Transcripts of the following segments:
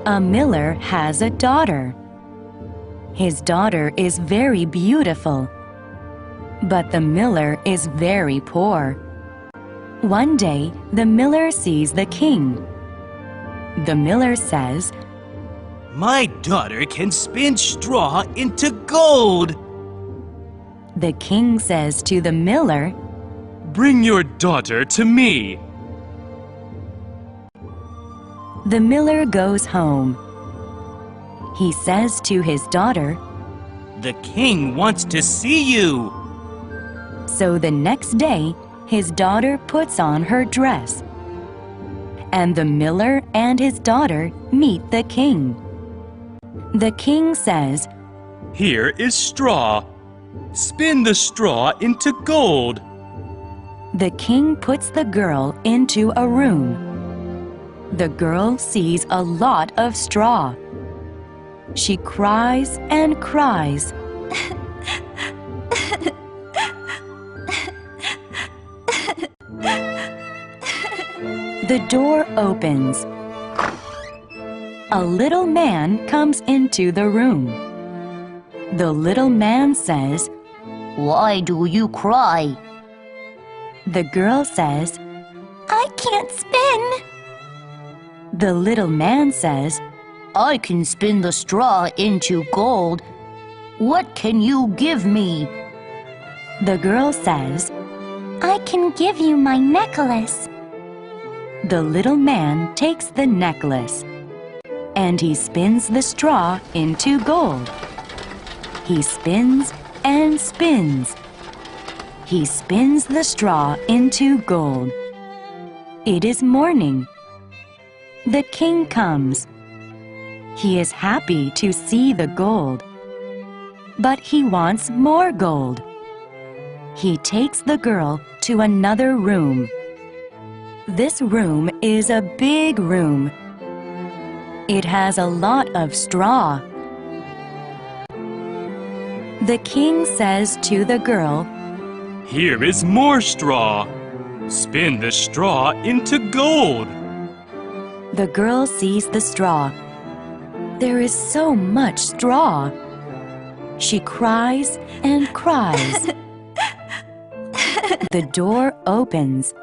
A miller has a daughter. His daughter is very beautiful, but the miller is very poor. One day, the miller sees the king. The miller says, "My daughter can spin straw into gold." The king says to the miller, "Bring your daughter to me." The miller goes home. He says to his daughter, "The king wants to see you." So the next day, his daughter puts on her dress. And the miller and his daughter meet the king. The king says, "Here is straw. Spin the straw into gold." The king puts the girl into a room. The girl sees a lot of straw. She cries and cries. The door opens. A little man comes into the room. The little man says, "Why do you cry?" The girl says, "I can't spin." The little man says, "I can spin the straw into gold. What can you give me?" The girl says, "I can give you my necklace." The little man takes the necklace, and he spins the straw into gold. He spins and spins. He spins the straw into gold. It is morning. The king comes. He is happy to see the gold, but he wants more gold. He takes the girl to another room. This room is a big room. It has a lot of straw. The king says to the girl, "Here is more straw. Spin the straw into gold." The girl sees the straw. There is so much straw. She cries and cries. The door opens.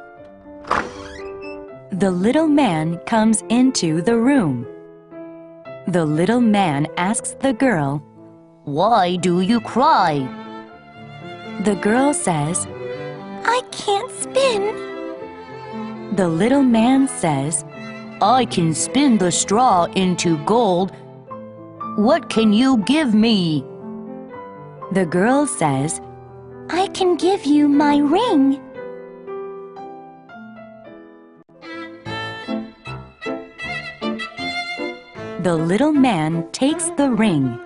The little man comes into the room. The little man asks the girl, "Why do you cry?" The girl says, "I can't spin." The little man says, "I can spin the straw into gold. What can you give me?" The girl says, "I can give you my ring." The little man takes the ring,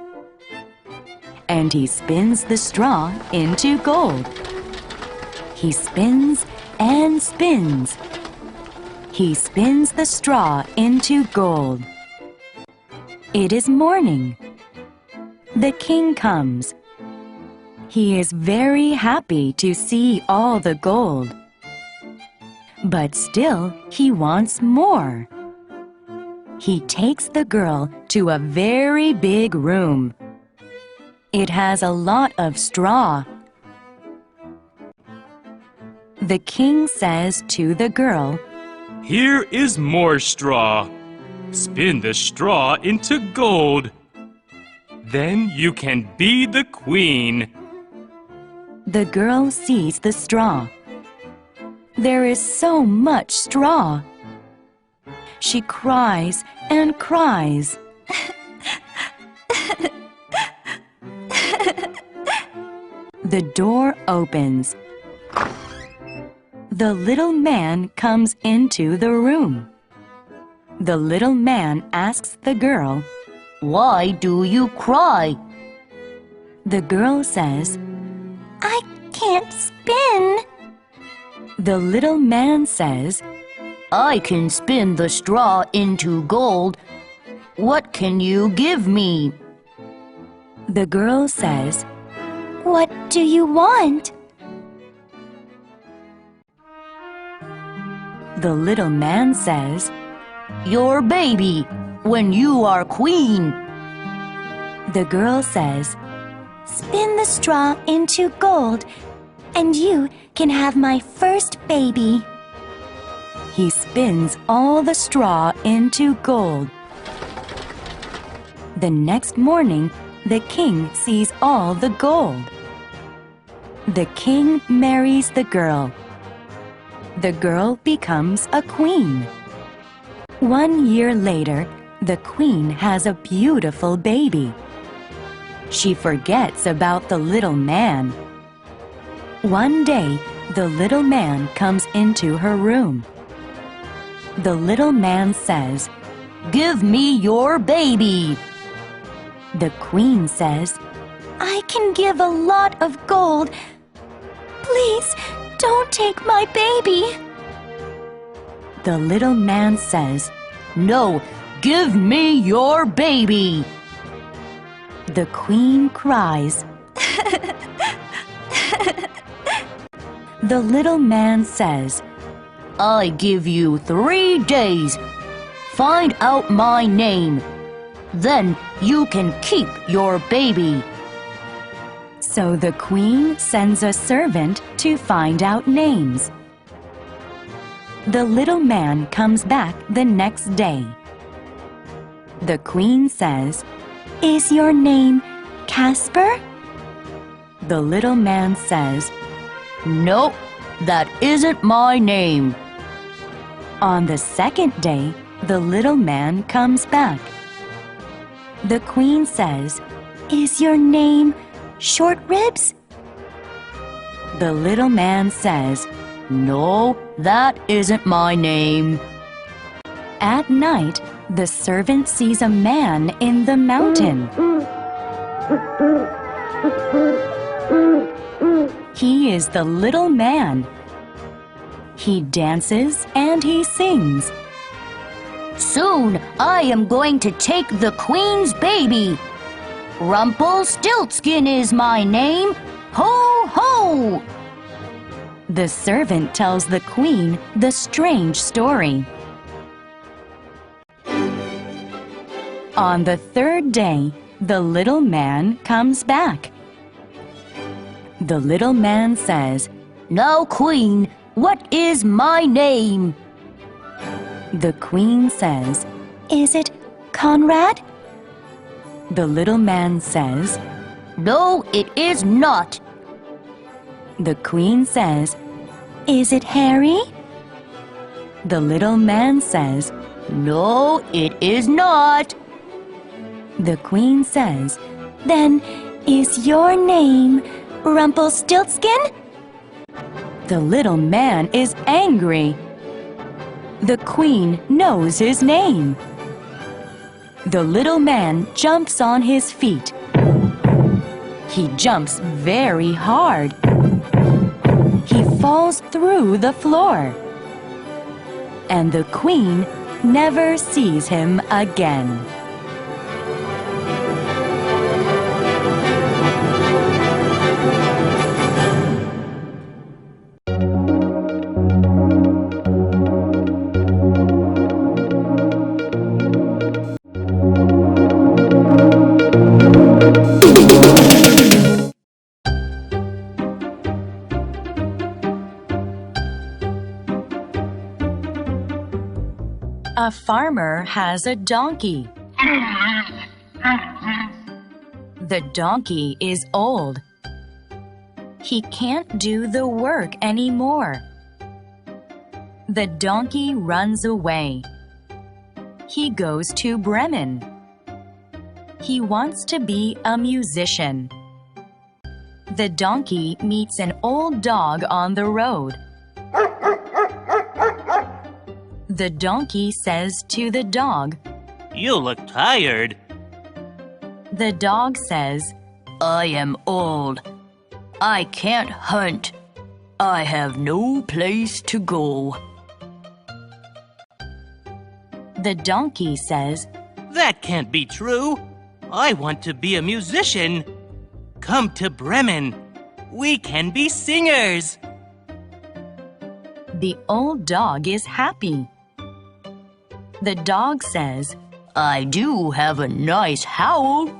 and he spins the straw into gold. He spins and spins. He spins the straw into gold. It is morning. The king comes. He is very happy to see all the gold. But still, he wants more. He takes the girl to a very big room. It has a lot of straw. The king says to the girl, "Here is more straw. Spin the straw into gold. Then you can be the queen." The girl sees the straw. There is so much straw. She cries and cries. The door opens. The little man comes into the room. The little man asks the girl, "Why do you cry?" The girl says, "I can't spin." The little man says, "I can spin the straw into gold. What can you give me?" The girl says, "What do you want?" The little man says, Your baby, when you are queen. The girl says, Spin the straw into gold, and you can have my first baby. He spins all the straw into gold. The next morning, the king sees all the gold. The king marries the girl. The girl becomes a queen. 1 year later, the queen has a beautiful baby. She forgets about the little man. One day, the little man comes into her room. The little man says, Give me your baby. The queen says, I can give a lot of gold. Please, don't take my baby. The little man says, No, give me your baby. The queen cries. The little man says, I give you 3 days. Find out my name. Then you can keep your baby. So the queen sends a servant to find out names. The little man comes back the next day. The queen says, Is your name Casper? The little man says, No, that isn't my name. On the second day, the little man comes back. The queen says, Is your name Short Ribs? The little man says, No, that isn't my name. At night, the servant sees a man in the mountain. He is the little man. He dances and he sings. Soon I am going to take the queen's baby. Rumpelstilskin is my name. Ho, ho! The servant tells the queen the strange story. On the third day, the little man comes back. The little man says, Now, queen, what is my name? The queen says, Is it Conrad? The little man says, No, it is not. The queen says, Is it Harry? The little man says, No, it is not. The queen says, Then is your name Rumpelstilskin? The little man is angry. The queen knows his name. The little man jumps on his feet. He jumps very hard. He falls through the floor. And the queen never sees him again. A farmer has a donkey. The donkey is old. He can't do the work anymore. The donkey runs away. He goes to Bremen. He wants to be a musician. The donkey meets an old dog on the road. The donkey says to the dog, You look tired. The dog says, I am old. I can't hunt. I have no place to go. The donkey says, That can't be true. I want to be a musician. Come to Bremen. We can be singers. The old dog is happy. The dog says, I do have a nice howl.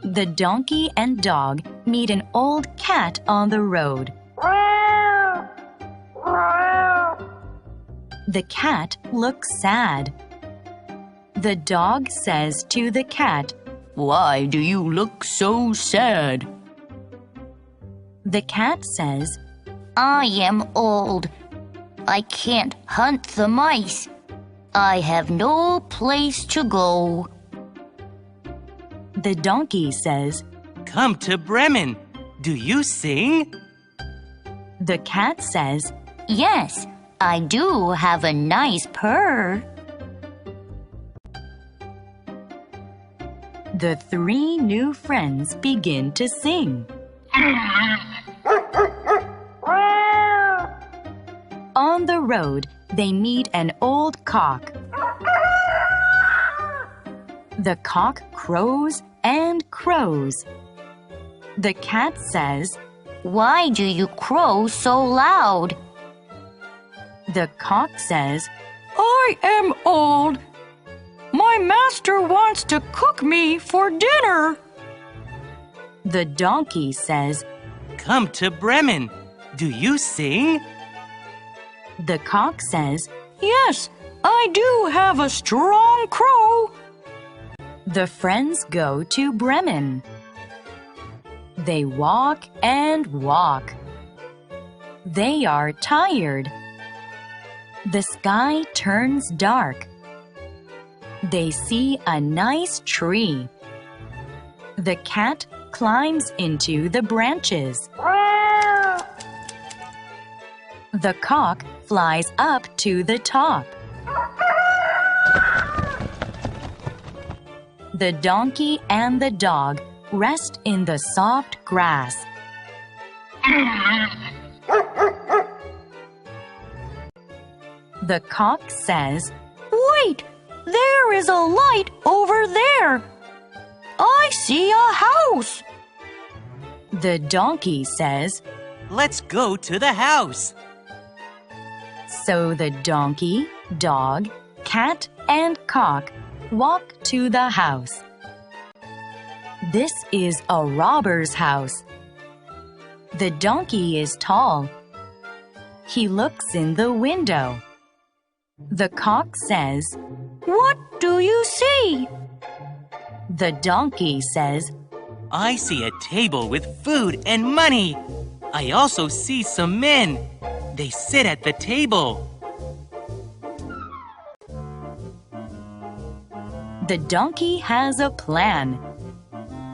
the donkey and dog meet an old cat on the road. The cat looks sad. The dog says to the cat, Why do you look so sad? The cat says, I am old. I can't hunt the mice. I have no place to go. The donkey says, Come to Bremen. Do you sing? The cat says, Yes, I do have a nice purr. The three new friends begin to sing. On the road, they meet an old cock. The cock crows and crows. The cat says, Why do you crow so loud? The cock says, I am old. My master wants to cook me for dinner. The donkey says, Come to Bremen. Do you sing? The cock says, Yes, I do have a strong crow. The friends go to Bremen. They walk and walk. They are tired. The sky turns dark. They see a nice tree. The cat climbs into the branches. The cock flies up to the top. The donkey and the dog rest in the soft grass. The cock says, Wait! There is a light over there. I see a house. The donkey says, Let's go to the house. So the donkey, dog, cat, and cock walk to the house. This is a robber's house. The donkey is tall. He looks in the window. The cock says, What do you see? The donkey says, I see a table with food and money. I also see some men. They sit at the table. The donkey has a plan.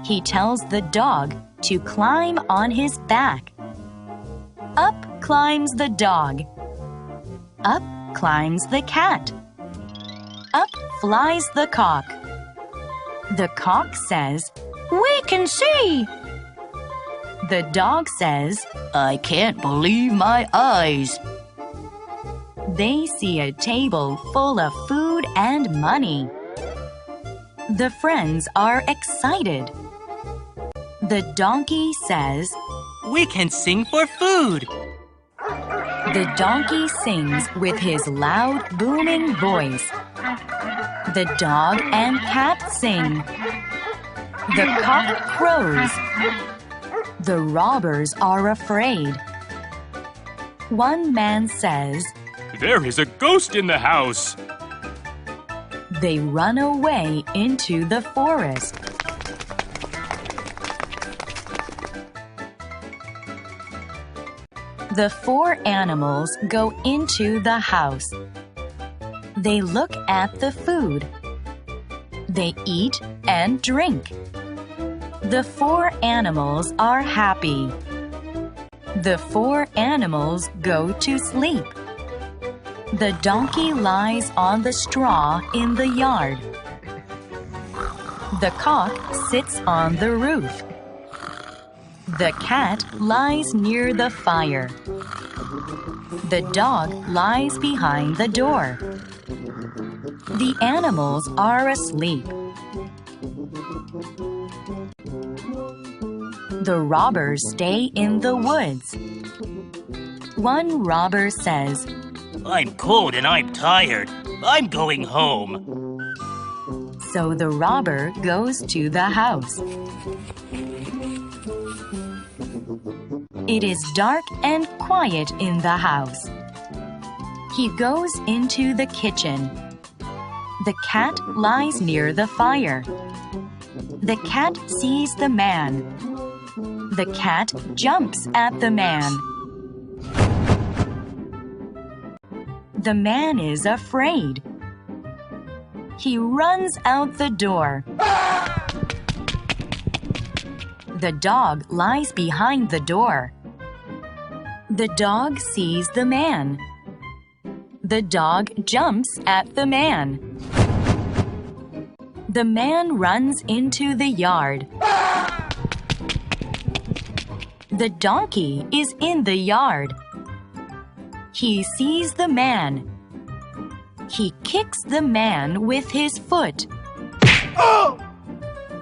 He tells the dog to climb on his back. Up climbs the dog. Up climbs the cat. Up flies the cock. The cock says, We can see. The dog says, I can't believe my eyes. They see a table full of food and money. The friends are excited. The donkey says, We can sing for food. The donkey sings with his loud, booming voice. The dog and cat sing. The cock crows. The robbers are afraid. One man says, There is a ghost in the house. They run away into the forest. The four animals go into the house. They look at the food. They eat and drink. The four animals are happy. The four animals go to sleep. The donkey lies on the straw in the yard. The cock sits on the roof. The cat lies near the fire. The dog lies behind the door. The animals are asleep. The robbers stay in the woods. One robber says, I'm cold and I'm tired. I'm going home. so the robber goes to the house. It is dark and quiet in the house. He goes into the kitchen. The cat lies near the fire. The cat sees the man. The cat jumps at the man. The man is afraid. He runs out the door. The dog lies behind the door. The dog sees the man. The dog jumps at the man. The man runs into the yard. The donkey is in the yard. He sees the man. He kicks the man with his foot.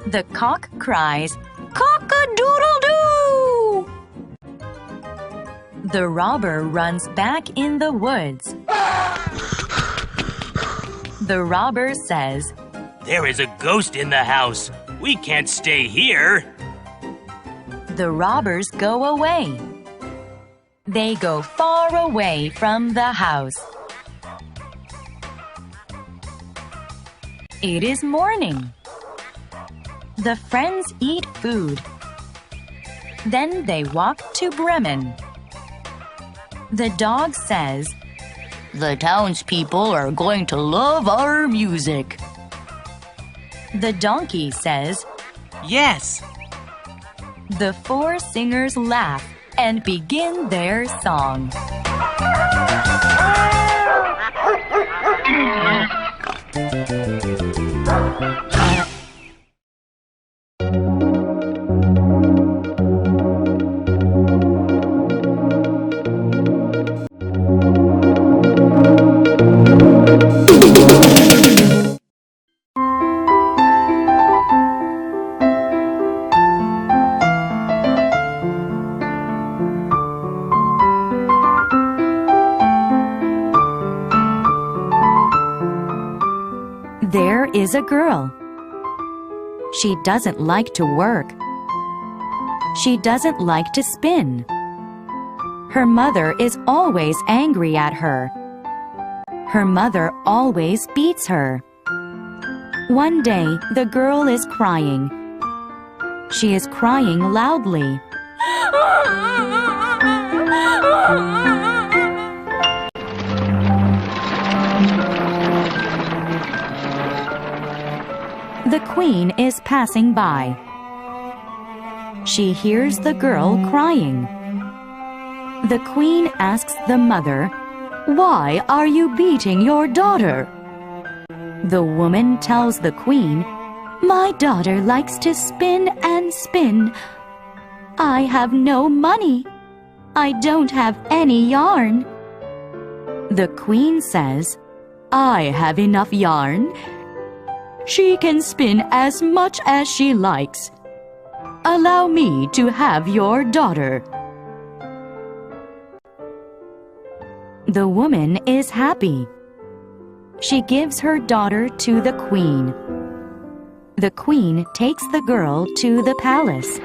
The cock cries, "Cock-a-doodle-doo!" The robber runs back in the woods. The robber says, There is a ghost in the house. We can't stay here. the robbers go away. They go far away from the house. It is morning. The friends eat food. Then they walk to Bremen. The dog says, The townspeople are going to love our music. the donkey says, Yes. the four singers laugh and begin their song. There is a girl. She doesn't like to work. She doesn't like to spin. Her mother is always angry at her. Her mother always beats her. One day, the girl is crying. She is crying loudly. The queen is passing by. She hears the girl crying. The queen asks the mother, "Why are you beating your daughter?" The woman tells the queen, "My daughter likes to spin and spin. I have no money. I don't have any yarn." The queen says, "I have enough yarn. She can spin as much as she likes. Allow me to have your daughter." The woman is happy. She gives her daughter to the queen. The queen takes the girl to the palace.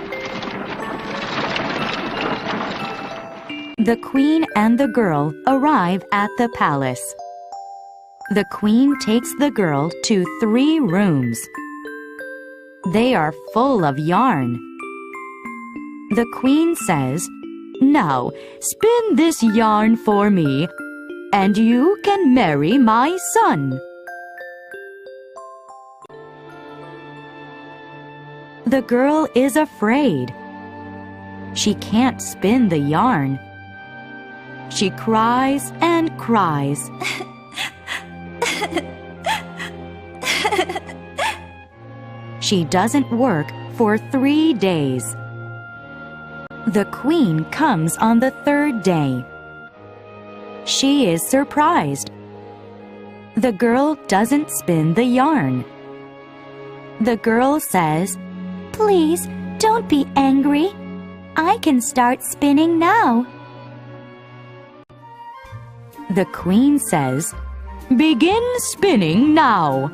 The queen and the girl arrive at the palace. The queen takes the girl to 3 rooms. They are full of yarn. The queen says, "Now, spin this yarn for me, and you can marry my son." The girl is afraid. She can't spin the yarn. She cries and cries. She doesn't work for 3 days. The queen comes on the 3rd day. She is surprised. The girl doesn't spin the yarn. The girl says, "Please, don't be angry. I can start spinning now." The queen says, "Begin spinning now."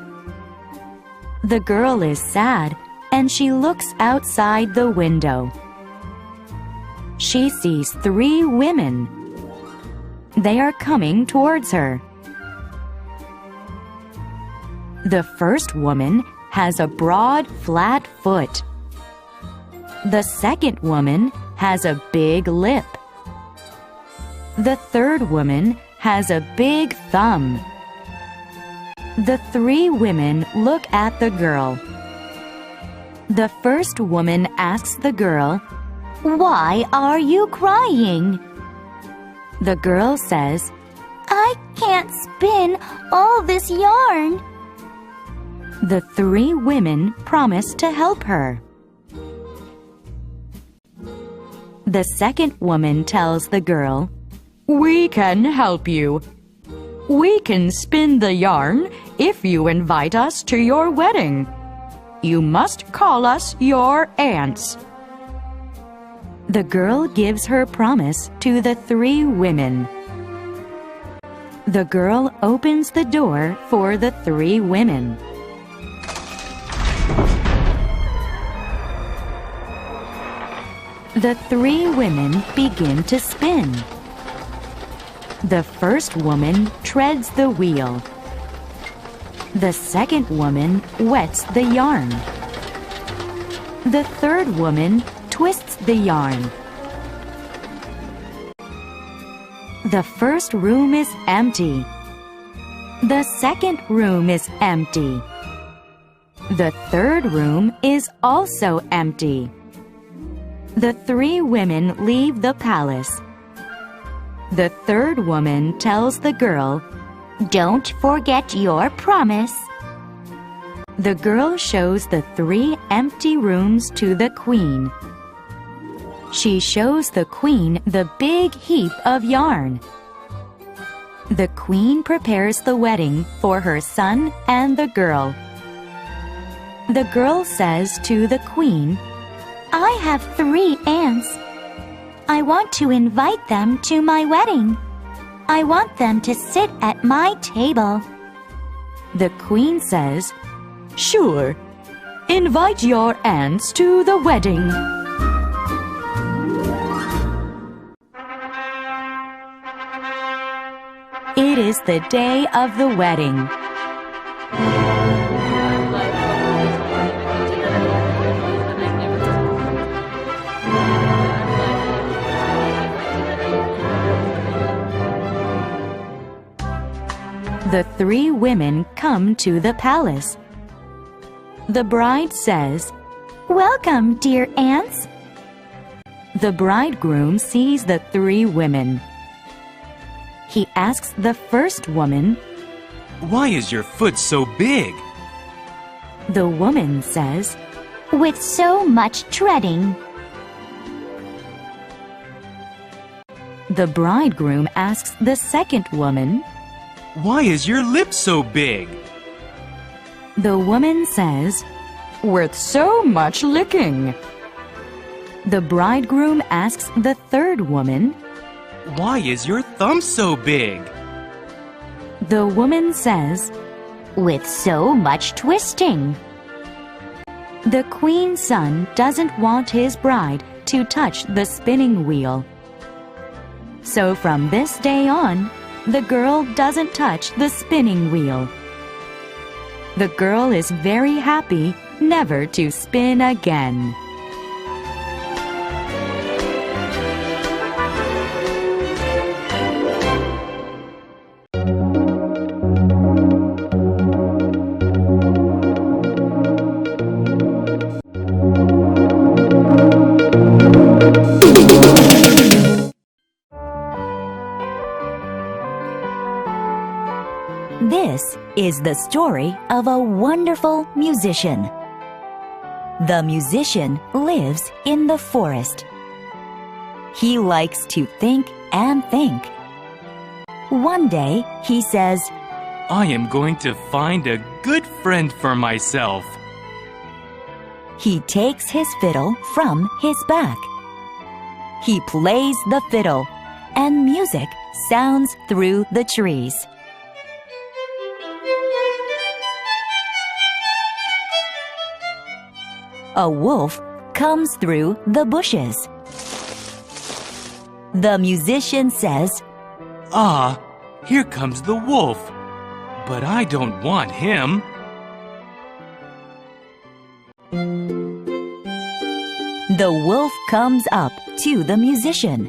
The girl is sad and she looks outside the window. She sees 3 women. They are coming towards her. The first woman has a broad, flat foot. The second woman has a big lip. The third woman has a big thumb. The 3 women look at the girl. The first woman asks the girl, Why are you crying? The girl says, I can't spin all this yarn. The 3 women promise to help her. The second woman tells the girl, "We can help you. We can spin the yarn if you invite us to your wedding. You must call us your aunts." The girl gives her promise to the 3 women. The girl opens the door for the 3 women. The 3 women begin to spin. The first woman treads the wheel. The second woman wets the yarn. The third woman twists the yarn. The first room is empty. The second room is empty. The third room is also empty. The 3 women leave the palace. The third woman tells the girl, Don't forget your promise. The girl shows the 3 empty rooms to the queen. She shows the queen the big heap of yarn. The queen prepares the wedding for her son and the girl. The girl says to the queen, I have 3 aunts. I want to invite them to my wedding. I want them to sit at my table. The queen says, "Sure, invite your aunts to the wedding." It is the day of the wedding. The 3 women come to the palace. The bride says, Welcome, dear aunts. The bridegroom sees the 3 women. He asks the first woman, Why is your foot so big? The woman says, With so much treading. The bridegroom asks the second woman, Why is your lip so big? The woman says, "With so much licking." The bridegroom asks the third woman, Why is your thumb so big? The woman says, With so much twisting. the queen's son doesn't want his bride to touch the spinning wheel. So from this day on, the girl doesn't touch the spinning wheel. The girl is very happy never to spin again. This is the story of a wonderful musician. The musician lives in the forest. He likes to think and think. One day, he says, I am going to find a good friend for myself. He takes his fiddle from his back. He plays the fiddle, and music sounds through the trees. A wolf comes through the bushes. The musician says, Ah, here comes the wolf. But I don't want him. The wolf comes up to the musician.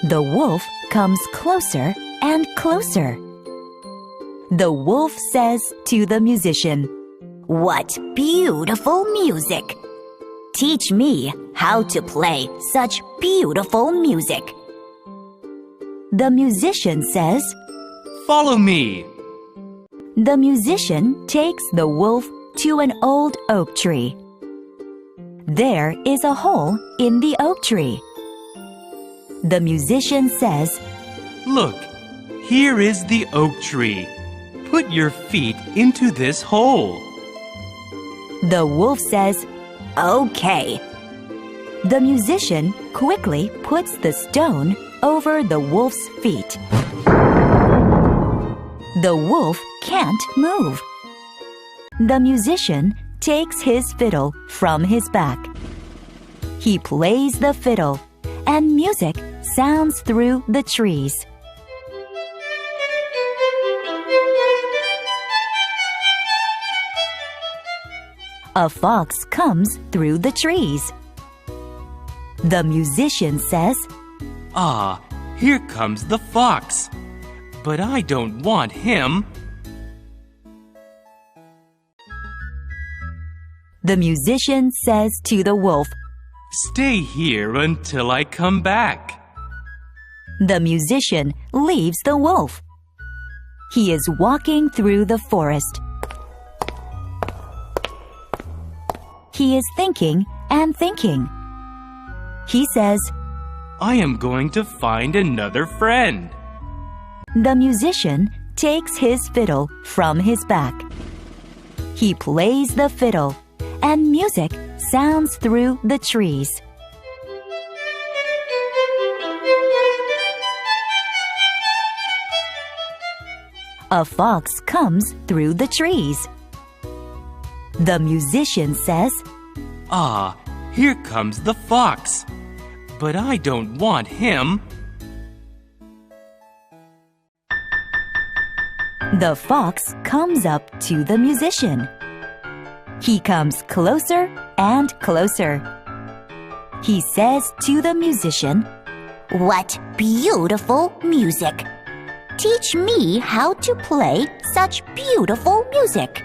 The wolf comes closer and closer. The wolf says to the musician, "What beautiful music! Teach me how to play such beautiful music." The musician says, Follow me. The musician takes the wolf to an old oak tree. There is a hole in the oak tree. The musician says, Look, here is the oak tree. Put your feet into this hole. The wolf says, "Okay." The musician quickly puts the stone over the wolf's feet. The wolf can't move. The musician takes his fiddle from his back. He plays the fiddle, and music sounds through the trees. A fox comes through the trees. The musician says, Ah, here comes the fox. But I don't want him. The musician says to the wolf, Stay here until I come back. The musician leaves the wolf. He is walking through the forest. He is thinking and thinking. He says, I am going to find another friend. The musician takes his fiddle from his back. He plays the fiddle, and music sounds through the trees. A fox comes through the trees. The musician says, Ah, here comes the fox. But I don't want him. The fox comes up to the musician. He comes closer and closer. He says to the musician, "What beautiful music! Teach me how to play such beautiful music."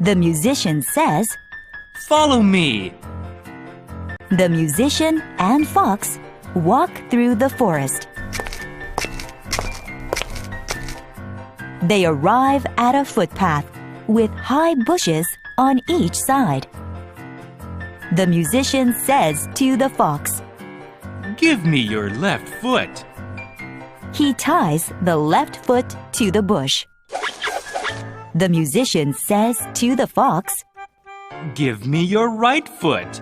The musician says, Follow me. The musician and fox walk through the forest. They arrive at a footpath with high bushes on each side. The musician says to the fox, Give me your left foot. He ties the left foot to the bush. The musician says to the fox, Give me your right foot.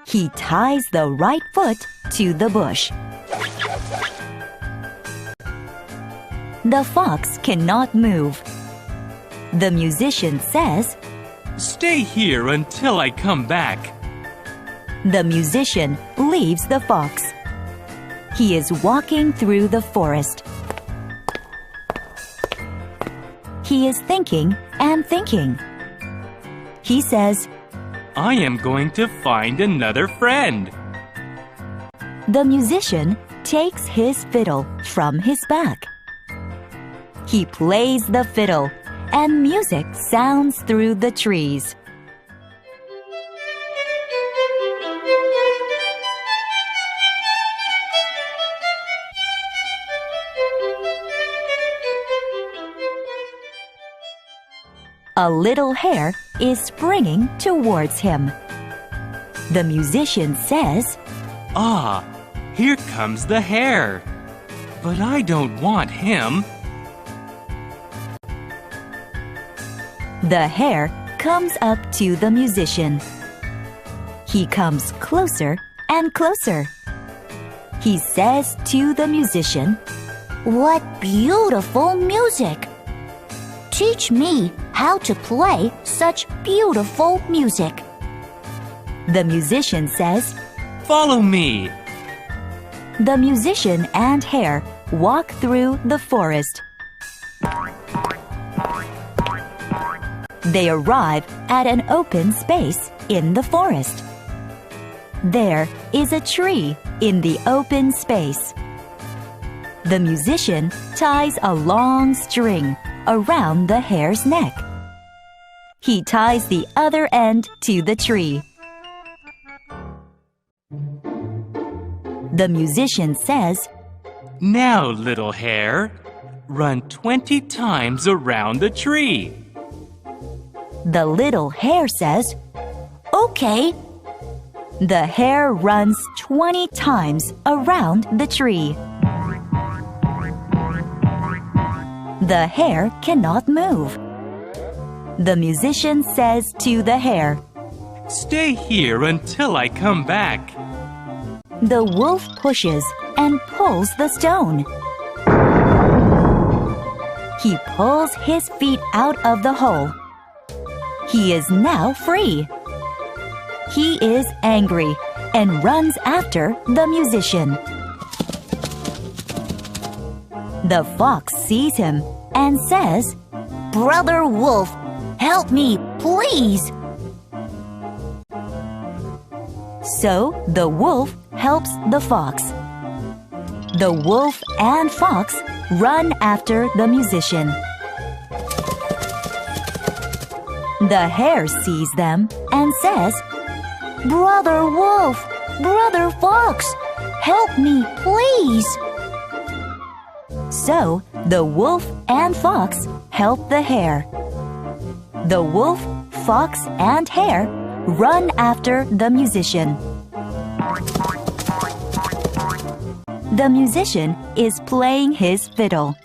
He ties the right foot to the bush. The fox cannot move. The musician says, Stay here until I come back. The musician leaves the fox. He is walking through the forest. He is thinking and thinking. He says, I am going to find another friend. The musician takes his fiddle from his back. He plays the fiddle, and music sounds through the trees. A little hare is springing towards him. The musician says, Ah, here comes the hare. But I don't want him. The hare comes up to the musician. He comes closer and closer. He says to the musician, What beautiful music! Teach me how to play such beautiful music. The musician says, Follow me. The musician and hare walk through the forest. They arrive at an open space in the forest. There is a tree in the open space. The musician ties a long string around the hare's neck. He ties the other end to the tree. The musician says, Now, little hare, run 20 times around the tree. The little hare says, Okay. The hare runs 20 times around the tree. The hare cannot move. The musician says to the hare, Stay here until I come back. The wolf pushes and pulls the stone. He pulls his feet out of the hole. He is now free. He is angry and runs after the musician. The fox sees him and says, Brother Wolf, help me, please. So the wolf helps the fox. The wolf and fox run after the musician. The hare sees them and says, Brother Wolf, Brother Fox, help me, please. So the wolf and fox help the hare. The wolf, fox, and hare run after the musician. The musician is playing his fiddle.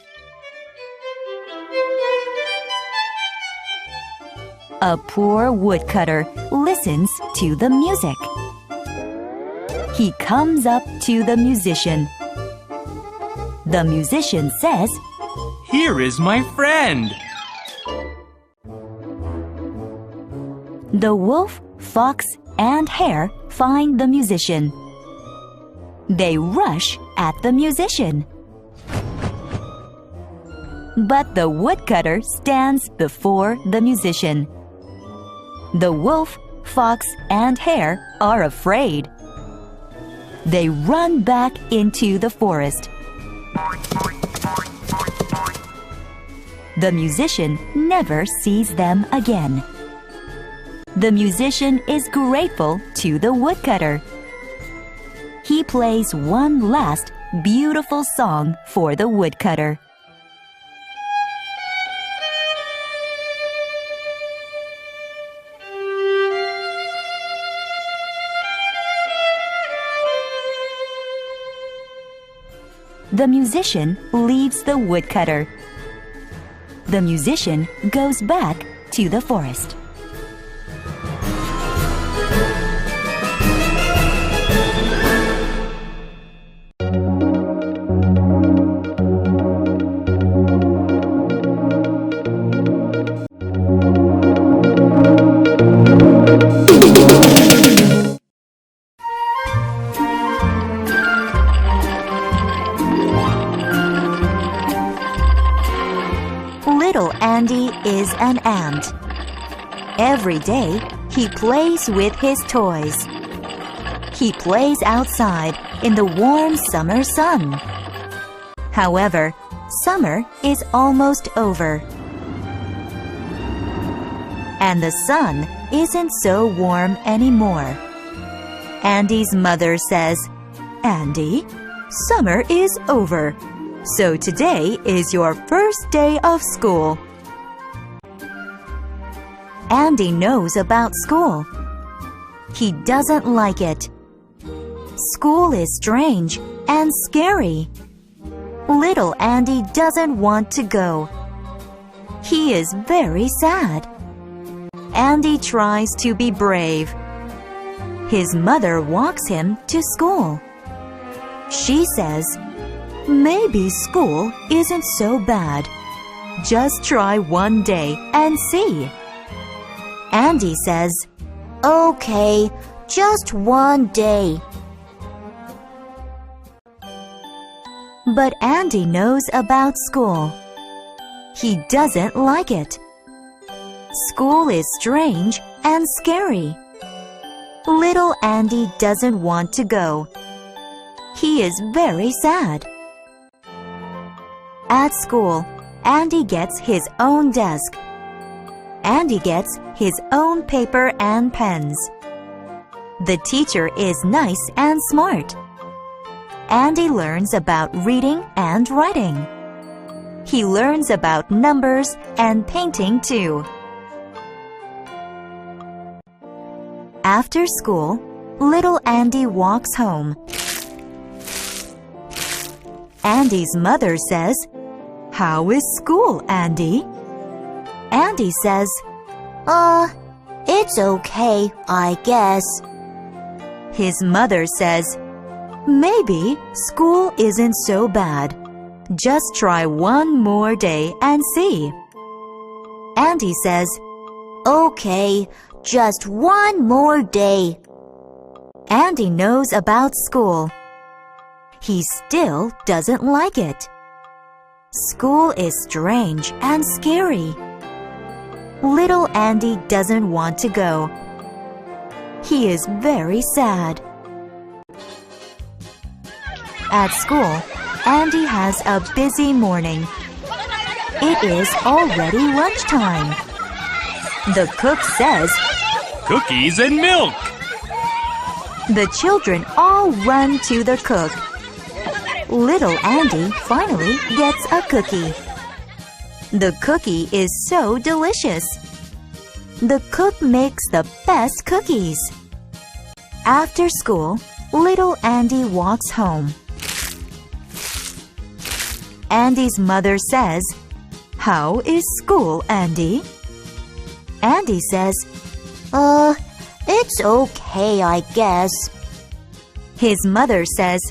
A poor woodcutter listens to the music. He comes up to the musician. The musician says, Here is my friend. The wolf, fox, and hare find the musician. They rush at the musician. But the woodcutter stands before the musician. The wolf, fox, and hare are afraid. They run back into the forest. The musician never sees them again. The musician is grateful to the woodcutter. He plays one last beautiful song for the woodcutter. The musician leaves the woodcutter. The musician goes back to the forest. Little Andy is an ant. Every day, he plays with his toys. He plays outside in the warm summer sun. However, summer is almost over. And the sun isn't so warm anymore. Andy's mother says, Andy, summer is over. So today is your first day of school. Andy knows about school. He doesn't like it. School is strange and scary. Little Andy doesn't want to go. He is very sad. Andy tries to be brave. His mother walks him to school. She says, "Maybe school isn't so bad. Just try one day and see." Andy says, "Okay, just one day." But Andy knows about school. He doesn't like it. School is strange and scary. Little Andy doesn't want to go. He is very sad. At school, Andy gets his own desk. Andy gets his own paper and pens. The teacher is nice and smart. Andy learns about reading and writing. He learns about numbers and painting too. After school, little Andy walks home. Andy's mother says, "How is school, Andy?" Andy says, It's okay, I guess." His mother says, "Maybe school isn't so bad. Just try one more day and see." Andy says, "Okay, just one more day." Andy knows about school. He still doesn't like it. School is strange and scary. Little Andy doesn't want to go. He is very sad. At school, Andy has a busy morning. It is already lunchtime. The cook says, Cookies and milk. the children all run to the cook. Little Andy finally gets a cookie. The cookie is so delicious. The cook makes the best cookies. After school, little Andy walks home. Andy's mother says, "How is school, Andy?" Andy says, It's okay, I guess." His mother says,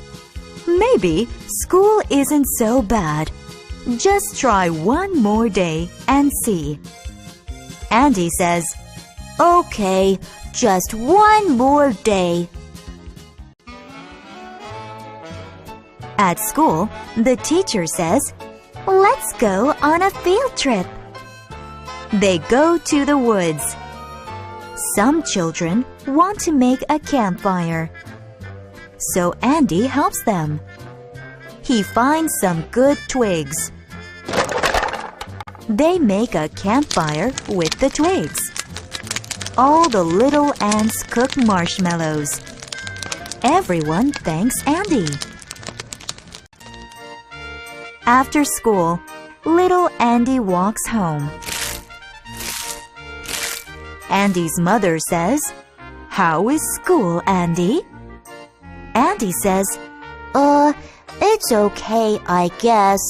"Maybe school isn't so bad. Just try one more day and see." Andy says, "Okay, just one more day." At school, the teacher says, "Let's go on a field trip." They go to the woods. Some children want to make a campfire. So Andy helps them. He finds some good twigs. They make a campfire with the twigs. All the little ants cook marshmallows. Everyone thanks Andy. After school, little Andy walks home. Andy's mother says, "How is school, Andy?" Andy says, It's okay, I guess."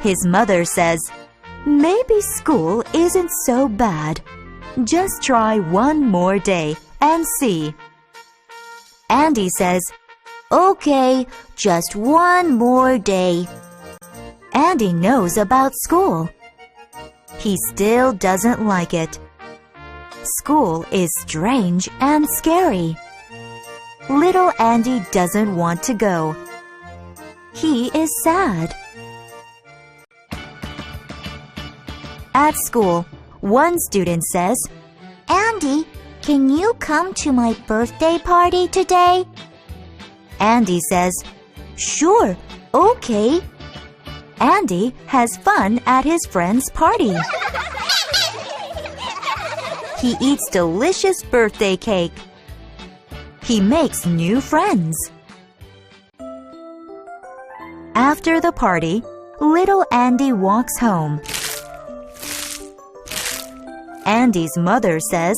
His mother says, "Maybe school isn't so bad. Just try one more day and see." Andy says, "Okay, just one more day." Andy knows about school. He still doesn't like it. School is strange and scary. Little Andy doesn't want to go. He is sad. At school, one student says, "Andy, can you come to my birthday party today?" Andy says, "Sure, okay." Andy has fun at his friend's party. He eats delicious birthday cake. He makes new friends. After the party, little Andy walks home. Andy's mother says,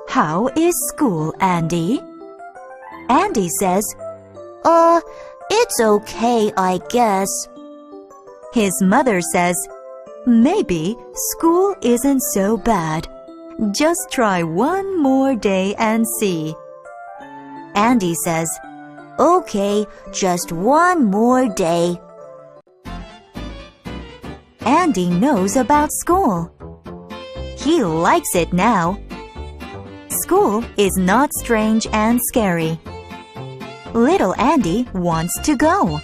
"How is school, Andy?" Andy says, It's okay, I guess." His mother says, "Maybe school isn't so bad. Just try one more day and see." Andy says, Okay, just one more day. Andy knows about school. He likes it now. School is not strange and scary. Little Andy wants to go.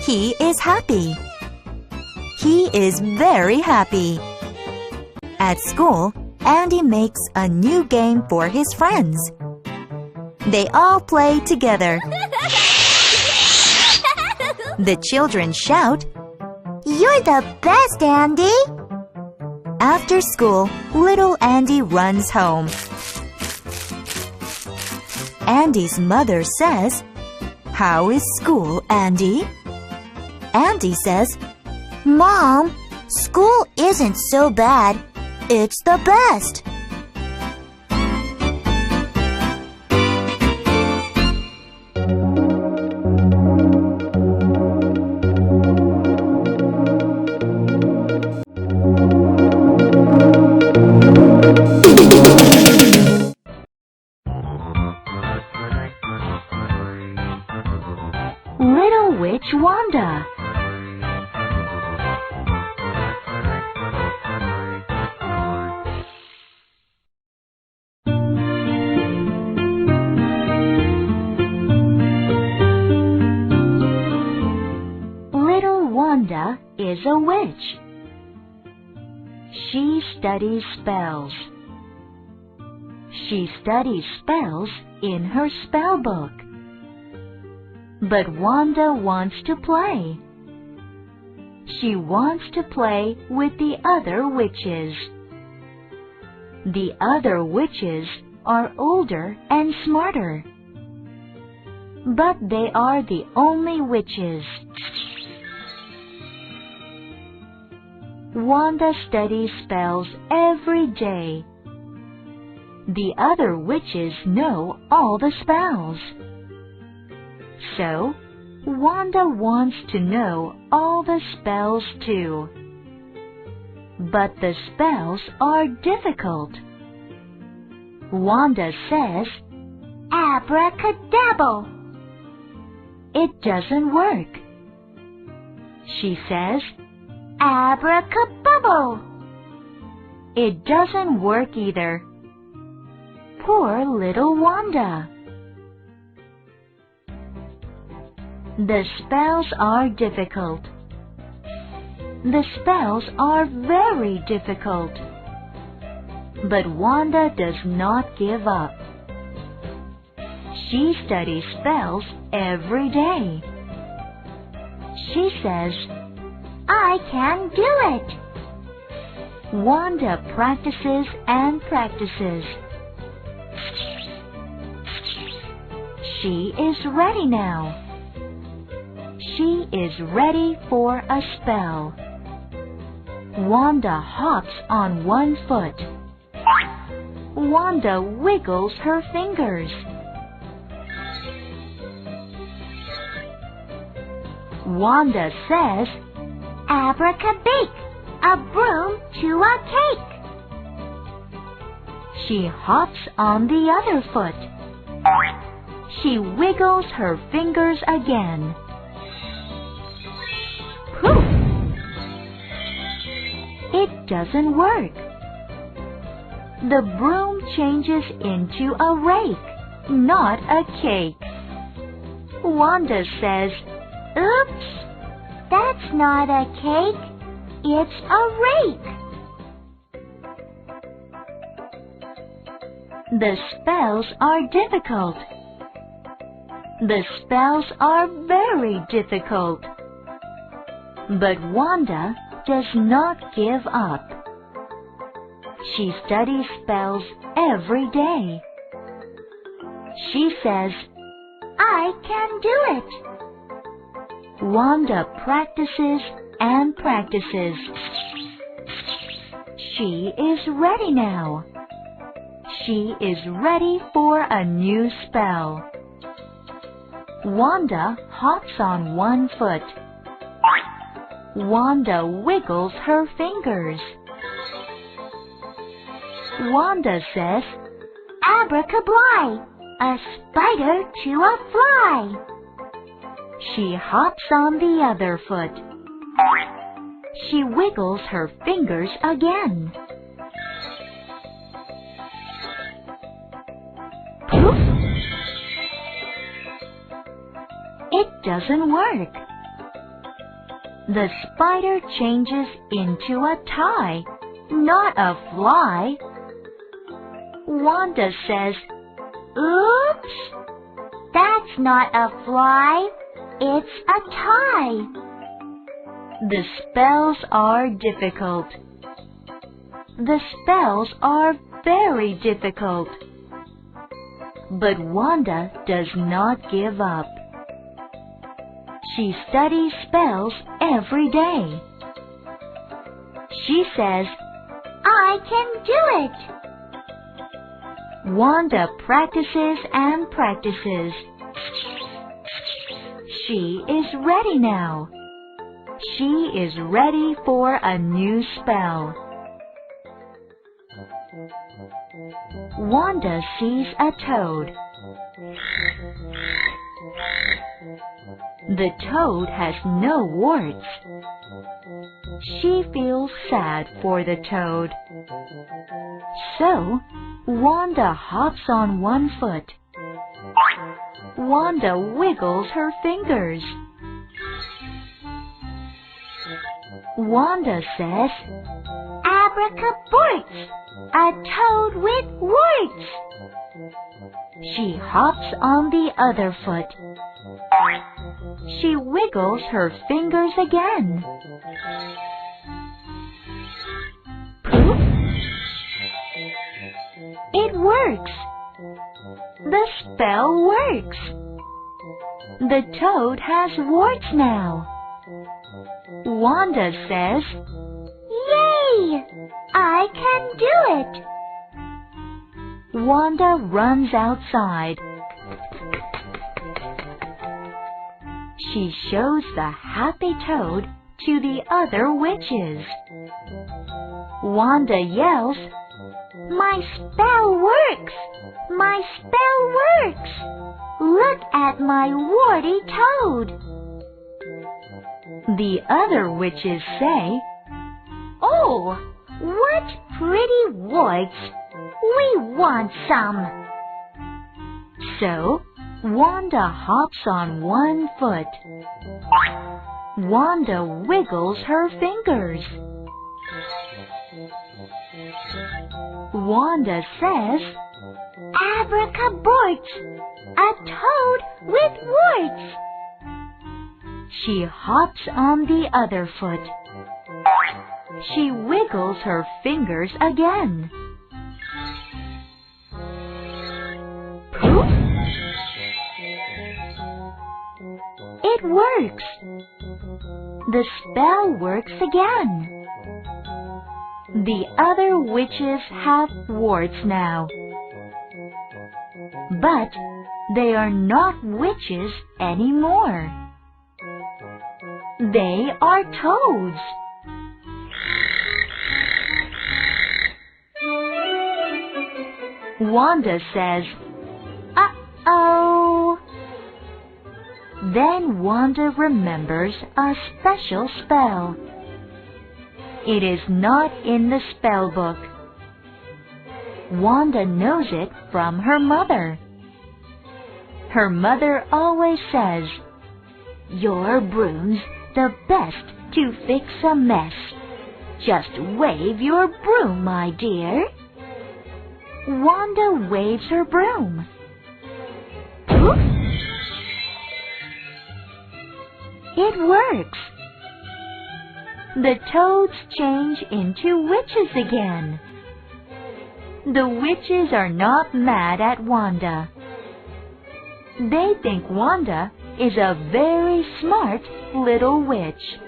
He is happy. He is very happy. At school, Andy makes a new game for his friends. They all play together. The children shout, "You're the best, Andy!" After school, little Andy runs home. Andy's mother says, "How is school, Andy?" Andy says, "Mom, school isn't so bad. It's the best." Little Witch Wanda. Little Wanda is a witch. She studies spells. She studies spells in her spell book. But Wanda wants to play. She wants to play with the other witches. The other witches are older and smarter. But they are the only witches. Wanda studies spells every day. The other witches know all the spells. So, Wanda wants to know all the spells too. But the spells are difficult. Wanda says, "Abracadabra." It doesn't work. She says, "Abracabubble." It doesn't work either. Poor little Wanda. The spells are difficult. The spells are very difficult. But Wanda does not give up. She studies spells every day. She says, "I can do it." Wanda practices and practices. She is ready now. She is ready for a spell. Wanda hops on one foot. Wanda wiggles her fingers. Wanda says, "Abracabake, a broom to a cake." She hops on the other foot. She wiggles her fingers again. Poof! It doesn't work. The broom changes into a rake, not a cake. Wanda says, "Oops, that's not a cake, it's a rake." The spells are difficult. The spells are very difficult. But Wanda does not give up. She studies spells every day. She says, "I can do it." Wanda practices and practices. She is ready now. She is ready for a new spell. Wanda hops on one foot. Wanda wiggles her fingers. Wanda says, "Abracably, a spider to a fly. She hops on the other foot. She wiggles her fingers again. Poof! It doesn't work. The spider changes into a tie, not a fly. Wanda says, "Oops! That's not a fly, it's a tie." The spells are difficult. The spells are very difficult. But Wanda does not give up. She studies spells every day. She says, "I can do it." Wanda practices and practices. She is ready now. She is ready for a new spell. Wanda sees a toad. The toad has no warts. She feels sad for the toad. So, Wanda hops on one foot. Wanda wiggles her fingers. Wanda says, "Abracabort! A toad with warts!" She hops on the other foot. She wiggles her fingers again. Poof! It works! The spell works! The toad has warts now. Wanda says, "Yay! I can do it!" Wanda runs outside. She shows the happy toad to the other witches. Wanda yells, "My spell works! My spell works! Look at my warty toad!" The other witches say, "Oh, what pretty warts! We want some!" So, Wanda hops on one foot. Wanda wiggles her fingers. Wanda says, "Abracabort! A toad with warts!" She hops on the other foot. She wiggles her fingers again. Poof! It works! The spell works again. The other witches have warts now. But they are not witches anymore. They are toads. Wanda says, "Uh-oh." Then Wanda remembers a special spell. It is not in the spell book. Wanda knows it from her mother. Her mother always says, "Your broom's the best to fix a mess. Just wave your broom, my dear." Wanda waves her broom. Poof! It works. The toads change into witches again. The witches are not mad at Wanda. They think Wanda is a very smart little witch.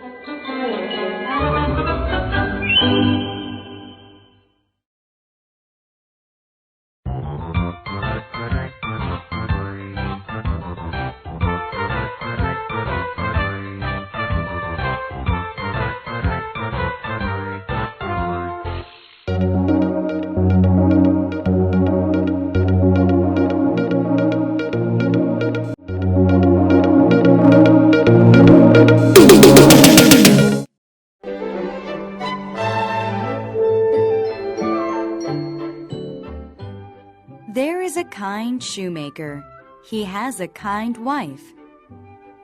a kind shoemaker. He has a kind wife.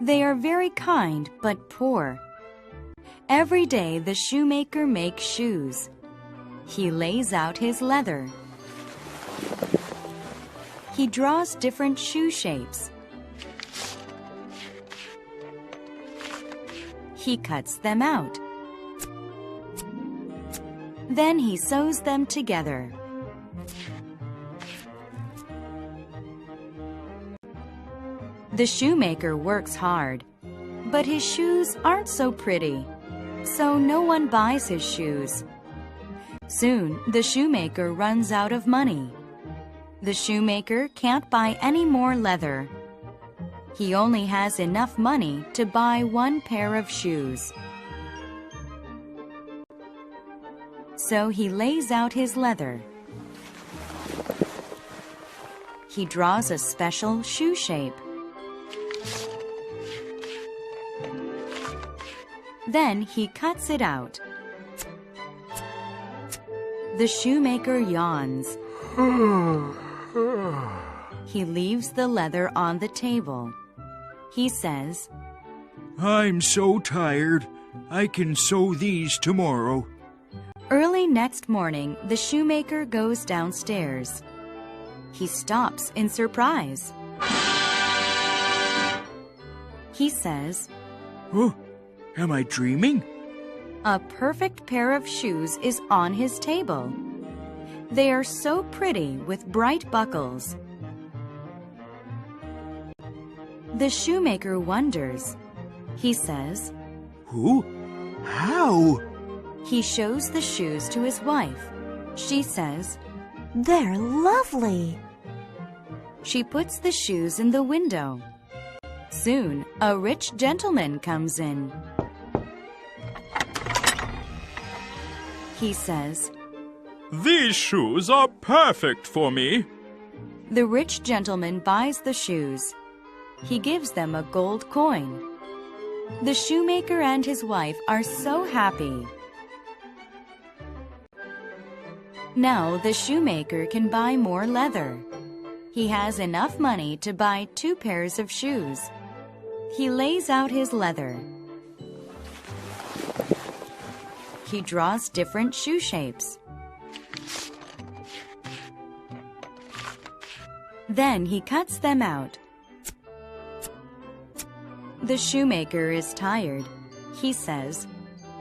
They are very kind but poor. Every day the shoemaker makes shoes. He lays out his leather. He draws different shoe shapes. He cuts them out. Then he sews them together. The shoemaker works hard, but his shoes aren't so pretty, so no one buys his shoes. Soon, the shoemaker runs out of money. The shoemaker can't buy any more leather. He only has enough money to buy one pair of shoes. So he lays out his leather. He draws a special shoe shape. Then he cuts it out. The shoemaker yawns. He leaves the leather on the table. He says, I'm so tired. I can sew these tomorrow. Early next morning, the shoemaker goes downstairs. He stops in surprise. He says, Oh, am I dreaming? a perfect pair of shoes is on his table. They are so pretty with bright buckles. The shoemaker wonders. He says, Who? How? he shows the shoes to his wife. She says, They're lovely. she puts the shoes in the window. Soon, a rich gentleman comes in. He says, These shoes are perfect for me. the rich gentleman buys the shoes. He gives them a gold coin. The shoemaker and his wife are so happy. Now the shoemaker can buy more leather. He has enough money to buy 2 pairs of shoes. He lays out his leather. He draws different shoe shapes. Then he cuts them out. The shoemaker is tired. He says,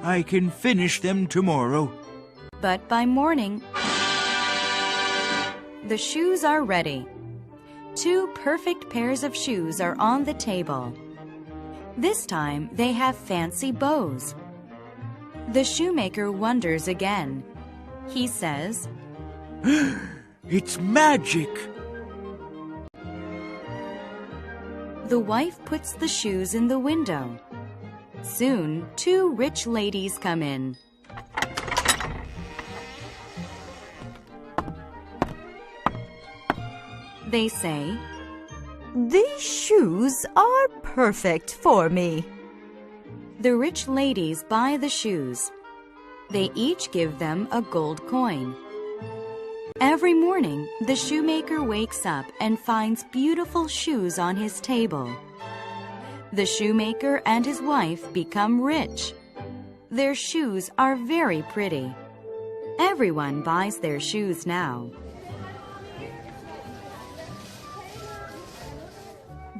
I can finish them tomorrow. but by morning, the shoes are ready. 2 perfect pairs of shoes are on the table. This time they have fancy bows. The shoemaker wonders again. He says, It's magic. the wife puts the shoes in the window. Soon, 2 rich ladies come in. They say, These shoes are perfect for me. the rich ladies buy the shoes. They each give them a gold coin. Every morning, the shoemaker wakes up and finds beautiful shoes on his table. The shoemaker and his wife become rich. Their shoes are very pretty. Everyone buys their shoes now.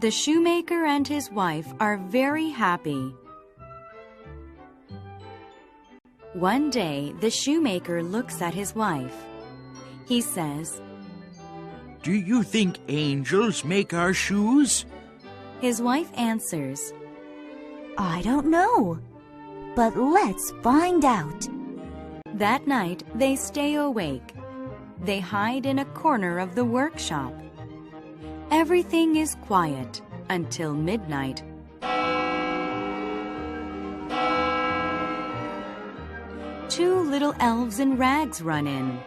The shoemaker and his wife are very happy. One day, the shoemaker looks at his wife. He says, Do you think angels make our shoes? his wife answers, I don't know, but let's find out. That night, they stay awake. They hide in a corner of the workshop. Everything is quiet until midnight. Two little elves in rags run in.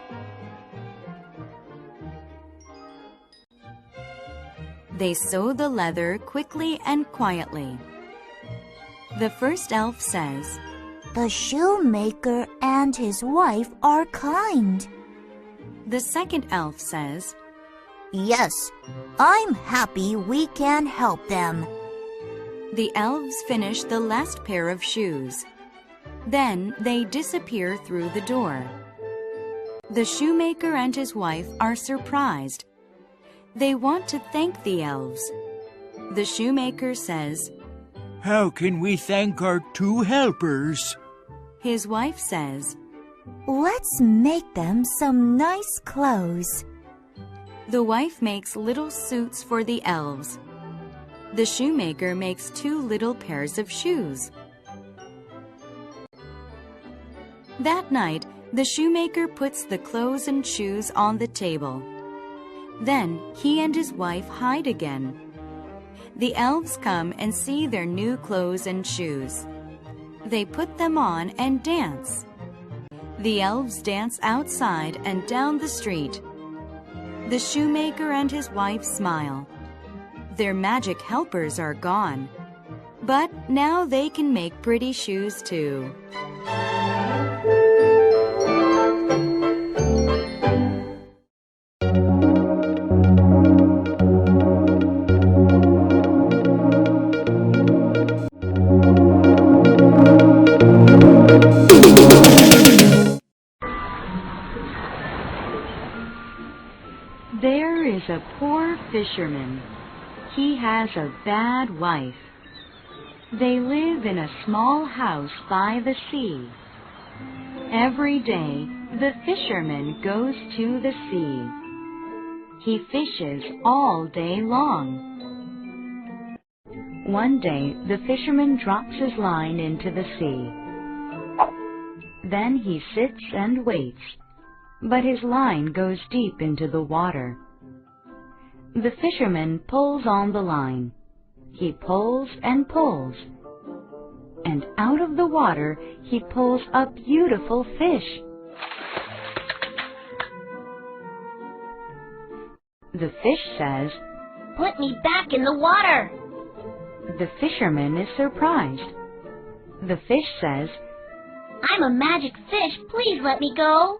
They sew the leather quickly and quietly. The first elf says, The shoemaker and his wife are kind. the second elf says, Yes, I'm happy we can help them. The elves finish the last pair of shoes. Then they disappear through the door. The shoemaker and his wife are surprised. They want to thank the elves. The shoemaker says, How can we thank our two helpers? His wife says, Let's make them some nice clothes. The wife makes little suits for the elves. The shoemaker makes 2 little pairs of shoes. That night, the shoemaker puts the clothes and shoes on the table. Then he and his wife hide again. The elves come and see their new clothes and shoes. They put them on and dance. The elves dance outside and down the street. The shoemaker and his wife smile. Their magic helpers are gone. But now they can make pretty shoes too. There is a poor fisherman. He has a bad wife. They live in a small house by the sea. Every day, the fisherman goes to the sea. He fishes all day long. One day, the fisherman drops his line into the sea. Then he sits and waits, but his line goes deep into the water. The fisherman pulls on the line. He pulls and pulls, and out of the water he pulls a beautiful fish. The fish says, Put me back in the water. The fisherman is surprised. The fish says, I'm a magic fish. Please let me go.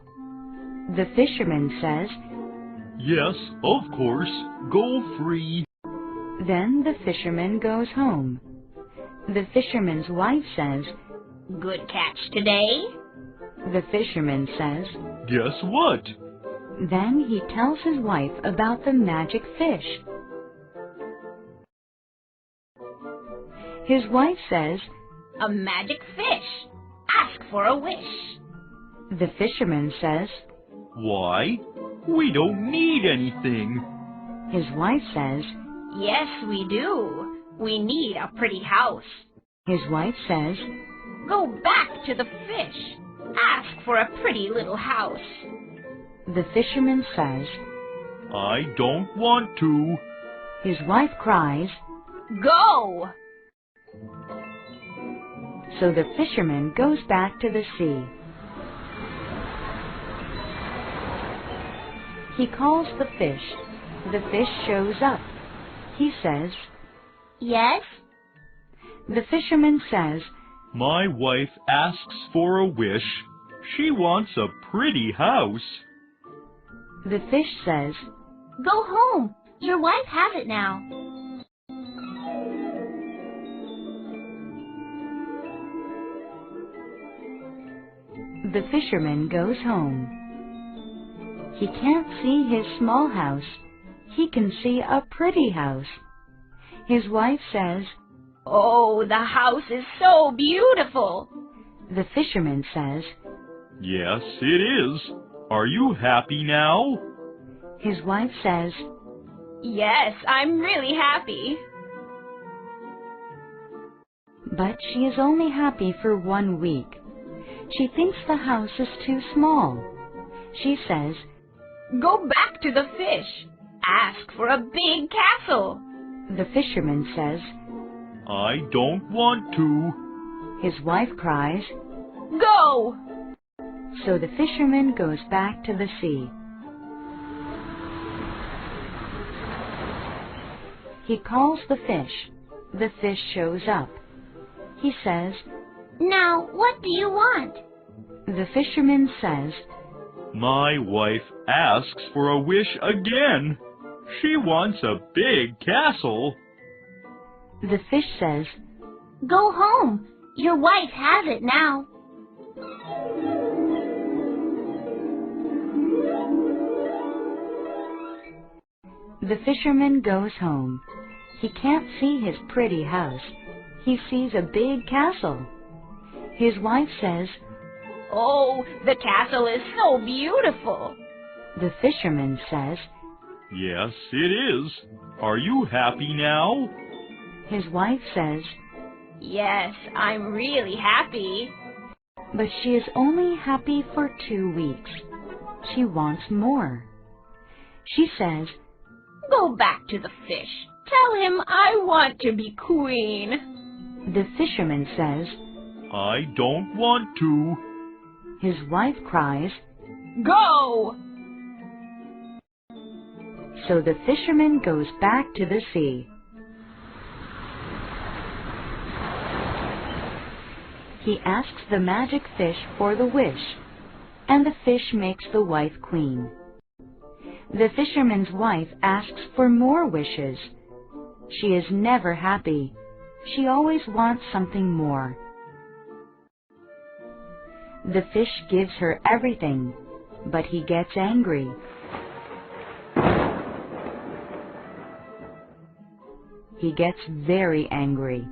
The fisherman says, Yes, of course. Go free. Then the fisherman goes home. The fisherman's wife says, Good catch today. The fisherman says, Guess what? Then he tells his wife about the magic fish. His wife says, A magic fish. Ask for a wish. The fisherman says, Why? We don't need anything. His wife says, Yes, we do. We need a pretty house. His wife says, Go back to the fish. Ask for a pretty little house. The fisherman says, I don't want to. His wife cries, Go! So the fisherman goes back to the sea. He calls the fish. The fish shows up. He says, Yes? The fisherman says, My wife asks for a wish. She wants a pretty house. The fish says, Go home. Your wife has it now. The fisherman goes home. He can't see his small house. He can see a pretty house. His wife says, Oh, the house is so beautiful. The fisherman says, Yes, it is. Are you happy now? His wife says, Yes, I'm really happy. But she is only happy for 1 week. She thinks the house is too small. She says, Go back to the fish. Ask for a big castle. The fisherman says, I don't want to. His wife cries, Go! So the fisherman goes back to the sea. He calls the fish. The fish shows up. He says, Now, what do you want? The fisherman says, My wife asks for a wish again. She wants a big castle. The fish says, Go home. Your wife has it now. The fisherman goes home. He can't see his pretty house. He sees a big castle. His wife says, Oh, the castle is so beautiful. The fisherman says, Yes, it is. Are you happy now? His wife says, Yes, I'm really happy. but she is only happy for 2 weeks. She wants more. She says, Go back to the fish. Tell him I want to be queen. The fisherman says, I don't want to. his wife cries, Go! so the fisherman goes back to the sea. He asks the magic fish for the wish, and the fish makes the wife queen. The fisherman's wife asks for more wishes. She is never happy. She always wants something more. The fish gives her everything, but he gets angry. He gets very angry.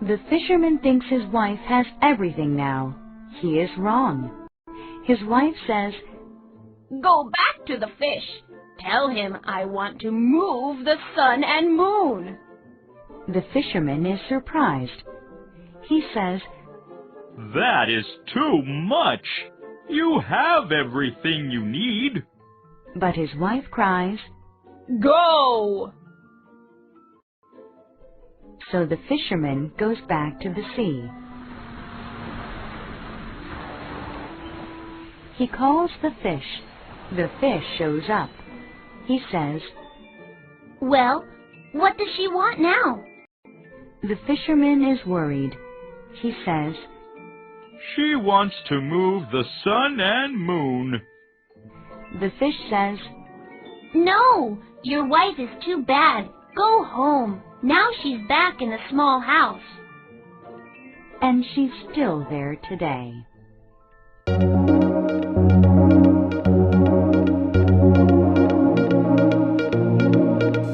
The fisherman thinks his wife has everything now. He is wrong. His wife says, Go back to the fish. Tell him I want to move the sun and moon. The fisherman is surprised. He says, That is too much. You have everything you need. but his wife cries, Go! so the fisherman goes back to the sea. He calls the fish. The fish shows up. He says, Well, what does she want now? the fisherman is worried. He says, She wants to move the sun and moon. the fish says, No, your wife is too bad. Go home. Now she's back in the small house. and she's still there today.